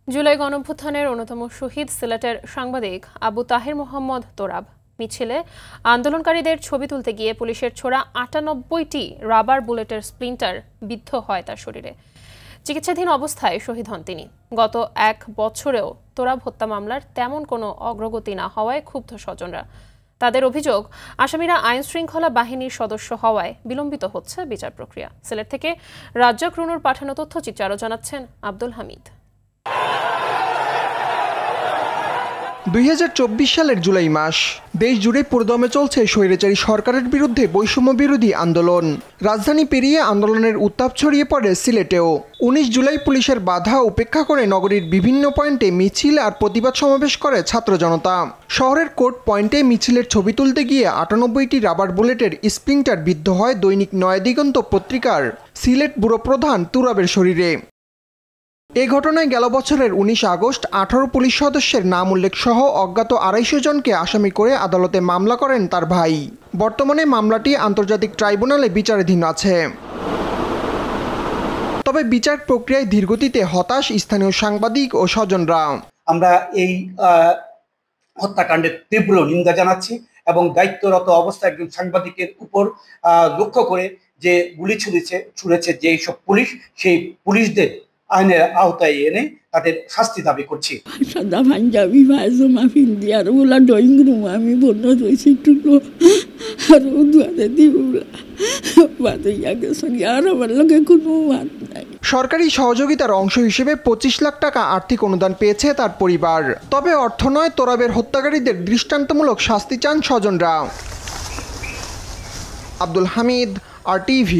জুলাই গণঅভ্যুত্থানের অন্যতম শহীদ সিলেটের সাংবাদিক আবু তাহের মোহাম্মদ তোরাব মিছিলে আন্দোলনকারীদের ছবি তুলতে গিয়ে পুলিশের ছোড়া ৯৮টি রাবার বুলেটের স্প্লিন্টার বিদ্ধ হয় তার শরীরে। চিকিৎসাধীন অবস্থায় শহীদ হন তিনি। গত ১ বছরেও তোরাব হত্যা মামলার তেমন কোনো অগ্রগতি না হওয়ায় ক্ষুব্ধ স্বজনরা। তাদের অভিযোগ, আসামিরা আইনশৃঙ্খলা বাহিনীর সদস্য হওয়ায় বিলম্বিত হচ্ছে বিচার প্রক্রিয়া। সিলেট থেকে রাজ্জাক রুনুর পাঠানো তথ্যচিত্র আরও জানাচ্ছেন আব্দুল হামিদ। ২০২৪ সালের জুলাই মাস, দেশ জুড়ে পুরোদমে চলছে স্বৈরাচারী সরকারের বিরুদ্ধে বৈষম্য বিরোধী আন্দোলন। রাজধানী পেরিয়ে আন্দোলনের উত্তাপ ছড়িয়ে পড়ে সিলেটেও। ১৯ জুলাই পুলিশের বাধা উপেক্ষা করে নগরীর বিভিন্ন পয়েন্টে মিছিল আর প্রতিবাদ সমাবেশ করে ছাত্র জনতা। শহরের কোর্ট পয়েন্টে মিছিলের ছবি তুলতে গিয়ে ৯৮টি রাবার বুলেটের স্প্লিন্টার বিদ্ধ হয় দৈনিক নয়াদিগন্ত পত্রিকার সিলেট ব্যুরো প্রধান তোরাবের শরীরে। এ ঘটনায় গেল বছরের ১৯ আগস্ট ১৮ পুলিশ সদস্যের নাম উল্লেখ সহ অজ্ঞাত ২৫০ জনকে আসামি করে আদালতে মামলা করেন তার ভাই। বর্তমানে মামলাটি আন্তর্জাতিক ট্রাইব্যুনালে বিচারাধীন আছে। তবে বিচার প্রক্রিয়ায় ধীরগতিতে হতাশ স্থানীয় সাংবাদিক ও স্বজনরা। আমরা এই হত্যাকাণ্ডের তীব্র নিন্দা জানাচ্ছি এবং দায়িত্বরত অবস্থায় একজন সাংবাদিকের উপর লক্ষ্য করে যে গুলি ছুড়েছে যেই সব পুলিশ, সেই পুলিশদের আইনের আওতায় এনে তাদের শাস্তি দাবি করছি। সাদা পাঞ্জাবি পায়জামা পিন্ধি আর ওলা ড্রয়িং রুম আমি বন্ধ রয়েছি টুকলো আর দুয়ারে দিবলা বাদে গেছে আর আমার লোকে কোনো বাদ নাই। সরকারি সহযোগিতার অংশ হিসেবে ২৫ লাখ টাকা আর্থিক অনুদান পেয়েছে তার পরিবার। তবে অর্থ নয়, তোরাবের হত্যাকারীদের দৃষ্টান্তমূলক শাস্তি চান স্বজনরা। আব্দুল হামিদ, RTV।